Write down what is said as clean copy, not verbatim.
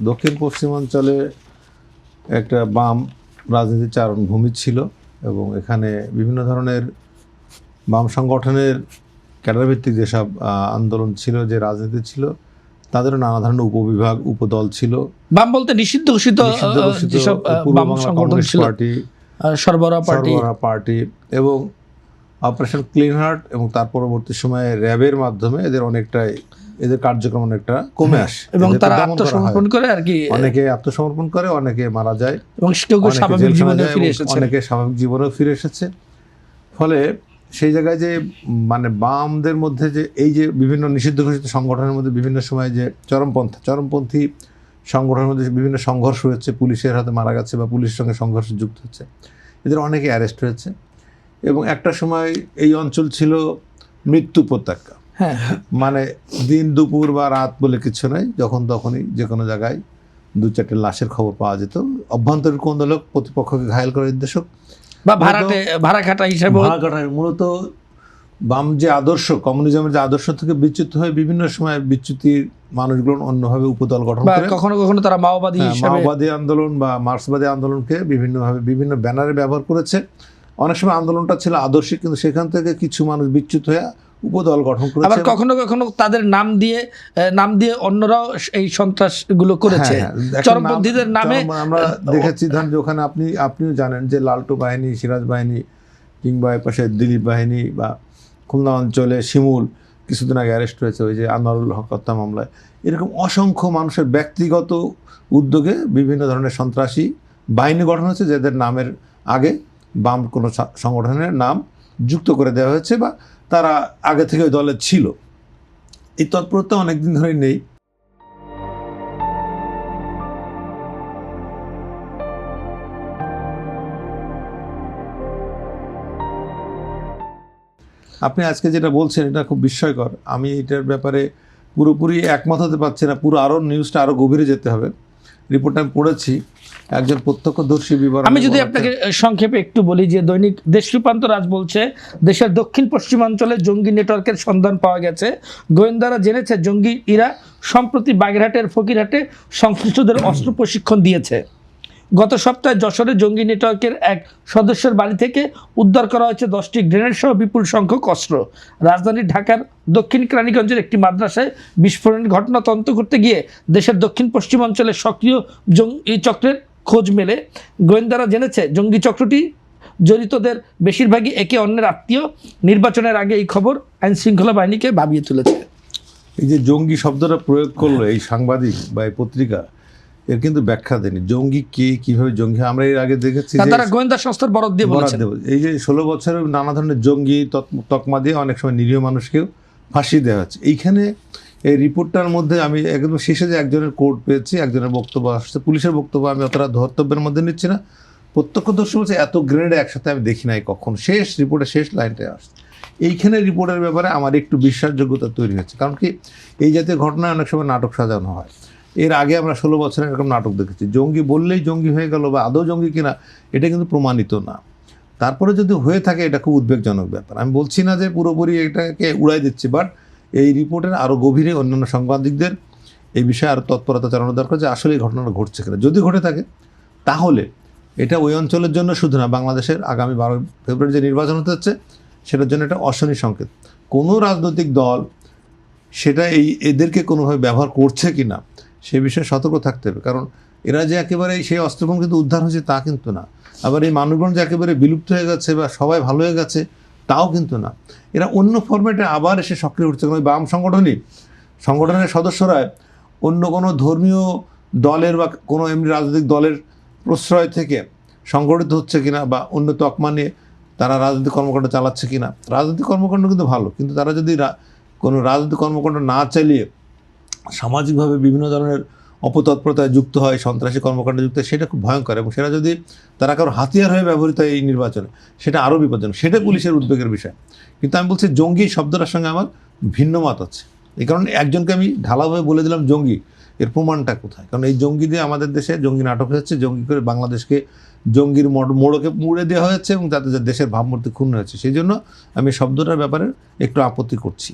দক্ষিণ পশ্চিমাঞ্চলে একটা বাম রাজনীতির চারণভূমি ছিল এবং এখানে বিভিন্ন ধরনের বাম সংগঠনের ক্যাডারভিত্তিক যেসব আন্দোলন ছিল, যে রাজনীতি ছিল, তাদেরও নানা ধরনের উপবিভাগ উপদল ছিল। বাম বলতে নিষিদ্ধ ঘোষিত যেসব বাম সংগঠন ছিল, পার্টি, সরবরাহ পার্টি এবং অপারেশন ক্লিন হার্ট এবং তার পরবর্তী সময়ে র্যাবের মাধ্যমে এদের কার্যক্রম অনেকটা কমে আসে এবং তারা আত্মসমর্পণ করে আর কি। অনেকে আত্মসমর্পণ করে, অনেকে মারা যায় এবং কেউ স্বাভাবিক জীবনে ফিরে এসেছে, অনেকে স্বাভাবিক জীবনেও ফিরে এসেছে। ফলে সেই জায়গায় যে মানে বামদের মধ্যে যে এই যে বিভিন্ন নিষিদ্ধ ঘোষিত সংগঠনের মধ্যে বিভিন্ন সময় যে চরমপন্থী সংগঠনের মধ্যে বিভিন্ন সংঘর্ষ হয়েছে, পুলিশের হাতে মারা গেছে বা পুলিশের সঙ্গে সংঘর্ষে যুক্ত হচ্ছে, এদের অনেকে অ্যারেস্ট হয়েছে। এবং একটা সময় এই অঞ্চল ছিল মৃত্যু উপত্যকা। হ্যাঁ, মানে দিন দুপুর বা রাত বলে কিছু নাই, যখন তখনই যে কোনো জায়গায় 2-4টে লাশের খবর পাওয়া যেত। অভ্যন্তরীণ কোন্দলক, প্রতিপক্ষকে ঘায়েল করার নির্দেশক বা ভাড়াখাটা হিসেবে মূলত বাম যে আদর্শ, কমিউনিজমের যে আদর্শ থেকে বিচ্যুত হয়ে বিভিন্ন সময় বিচ্যুতির মানুষগুলো অন্যভাবে উপদল গঠন করে, কখনো কখনো তারা মাওবাদী আন্দোলন বা মার্ক্সবাদী আন্দোলনকে বিভিন্নভাবে বিভিন্ন ব্যানারে ব্যবহার করেছে। অনেক সময় আন্দোলনটা ছিল আদর্শিক, কিন্তু সেখান থেকে কিছু মানুষ বিচ্যুত হয়ে উপদল গঠন করেছে। আবার কখনো কখনো তাদের নাম দিয়ে অন্যরাও এই সন্ত্রাসগুলো করেছে। চরমপন্থীদের নামে আমরা দেখেছি, ধরেন যে ওখানে আপনিও জানেন যে লালটু বাহিনী, সিরাজ বাহিনী কিংবা এপাশে দিলীপ বাহিনী বা খুলনা অঞ্চলে শিমুল কিছুদিন আগে অ্যারেস্ট হয়েছে ওই যে আনোয়ারুল হক হত্যা মামলায়। এরকম অসংখ্য মানুষের ব্যক্তিগত উদ্যোগে বিভিন্ন ধরনের সন্ত্রাসী বাহিনী গঠন হয়েছে, যাদের নামের আগে বাম কোনো সংগঠনের নাম যুক্ত করে দেওয়া হয়েছে বা তারা আগে থেকে ওই দলে ছিল। এই তৎপরতা অনেকদিন ধরেই নেই। আপনি আজকে যেটা বলছেন এটা খুব বিস্ময়কর। আমি এটার ব্যাপারে পুরোপুরি একমত হতে পারছি না। আরও নিউজটা আরও গভীরে যেতে হবে। রিপোর্টটা আমি পড়েছি, একজন প্রত্যক্ষদর্শী বিবরণ। আমি যদি আপনাকে সংক্ষেপে একটু বলি যে দৈনিক দেশ রূপান্তর আজ বলছে, দেশের দক্ষিণ পশ্চিমাঞ্চলে জঙ্গি নেটওয়ার্কের সন্ধান পাওয়া গেছে। গোয়েন্দারা জেনেছে জঙ্গিরা সম্প্রতি বাগেরহাটের ফকিরহাটে সংশ্লিষ্টদের অস্ত্র প্রশিক্ষণ দিয়েছে। গত সপ্তাহে যশোরে জঙ্গি নেটওয়ার্কের এক সদস্যের বাড়ি থেকে উদ্ধার করা হয়েছে 10টি গ্রেনেড সহ বিপুল সংখ্যক অস্ত্র। রাজধানী ঢাকার দক্ষিণ কেরানীগঞ্জের একটি মাদ্রাসায় বিস্ফোরণের ঘটনা তদন্ত করতে গিয়ে দেশের দক্ষিণ পশ্চিমাঞ্চলে সক্রিয় জঙ্গি চক্রের খোঁজ মেলে। গোয়েন্দারা জেনেছে জঙ্গি চক্রটি জড়িতদের বেশিরভাগই একে অন্যের আত্মীয়। নির্বাচনের আগে এই খবর আইন শৃঙ্খলা বাহিনীকে ভাবিয়ে তুলেছে। এই যে জঙ্গি শব্দটা প্রয়োগ করলো এই সাংবাদিক বা এই পত্রিকা, এর কিন্তু ব্যাখ্যা দেয়নি জঙ্গি কে, কিভাবে জঙ্গি। আমরা এর আগে দেখেছি তারা গোয়েন্দা সংস্থার বরাদ দিয়ে বলেছে এই যে 16 বছরের নানা ধরনের জঙ্গি তকমা দিয়ে অনেক সময় নিরীহ মানুষকেও ফাঁসি দেওয়া হচ্ছে। এইখানে এই রিপোর্টটার মধ্যে আমি একদম শেষে যে একজনের কোর্ট পেয়েছি, একজনের বক্তব্য আসছে, পুলিশের বক্তব্য আমি অতটা ধর্তব্যের মধ্যে নিচ্ছি না। প্রত্যক্ষদর্শী বলছে এত গ্রেনেড একসাথে আমি দেখি নাই কখন। রিপোর্টের শেষ লাইনটায় আসছে। এইখানে রিপোর্টের ব্যাপারে আমার একটু বিশ্বাসযোগ্যতা তৈরি হচ্ছে, কারণ কি এই জাতীয় ঘটনায় অনেক সময় নাটক সাজানো হয়। এর আগে আমরা 16 বছরে এরকম নাটক দেখেছি। জঙ্গি বললেই জঙ্গি হয়ে গেল বা আদৌ জঙ্গি কিনা এটা কিন্তু প্রমাণিত না। তারপরে যদি হয়ে থাকে এটা খুব উদ্বেগজনক ব্যাপার। আমি বলছি না যে পুরোপুরি এটাকে উড়াই দিচ্ছি, বাট এই রিপোর্টের আরও গভীরে অন্যান্য সাংবাদিকদের এই বিষয়ে আরও তৎপরতা চালানো দরকার যে আসলে এই ঘটনাটা ঘটছে কিনা। যদি ঘটে থাকে তাহলে এটা ওই অঞ্চলের জন্য শুধু না, বাংলাদেশের আগামী 12 ফেব্রুয়ারি যে নির্বাচন হতে যাচ্ছে সেটার জন্য এটা অশনি সংকেত। কোনো রাজনৈতিক দল সেটা এদেরকে কোনোভাবে ব্যবহার করছে কি না সে বিষয়ে সতর্ক থাকতে হবে। কারণ এরা যে একেবারে সেই অস্ত্রগুলো কিন্তু উদ্ধার হয়েছে তা কিন্তু না, আবার এই মানুষগুলো যে একেবারে বিলুপ্ত হয়ে গেছে বা সবাই ভালো হয়ে গেছে তাও কিন্তু না। এরা অন্য ফরম্যাটে আবার এসে সক্রিয় হচ্ছে। কারণ ওই বাম সংগঠনের সদস্যরা অন্য কোনো ধর্মীয় দলের বা কোনো এমনি রাজনৈতিক দলের প্রশ্রয় থেকে সংগঠিত হচ্ছে কিনা বা অন্য তকমা নিয়ে তারা রাজনৈতিক কর্মকাণ্ড চালাচ্ছে কিনা। রাজনৈতিক কর্মকাণ্ড কিন্তু ভালো, কিন্তু তারা যদি কোনো রাজনৈতিক কর্মকাণ্ড না চালিয়ে সামাজিকভাবে বিভিন্ন ধরনের অপতৎপরতায় যুক্ত হয়, সন্ত্রাসী কর্মকাণ্ডে যুক্ত হয়, সেটা খুব ভয়ঙ্কর। এবং সেটা যদি তারা কারো হাতিয়ার হয়ে ব্যবহৃত হয় এই নির্বাচনে, সেটা আরও বিপজ্জনক। সেটা পুলিশের উদ্বেগের বিষয়। কিন্তু আমি বলছি জঙ্গি শব্দটার সঙ্গে আমার ভিন্ন মত আছে। এই কারণে একজনকে আমি ঢালাভাবে বলে দিলাম জঙ্গি, এর প্রমাণটা কোথায়? কারণ এই জঙ্গি দিয়ে আমাদের দেশে জঙ্গি নাটক হয়েছে, জঙ্গি করে বাংলাদেশকে জঙ্গির মোড়কে মুড়ে দেওয়া হয়েছে এবং তাতে দেশের ভাবমূর্তি ক্ষুণ্ণ হয়েছে। সেই জন্য আমি শব্দটার ব্যাপারে একটু আপত্তি করছি।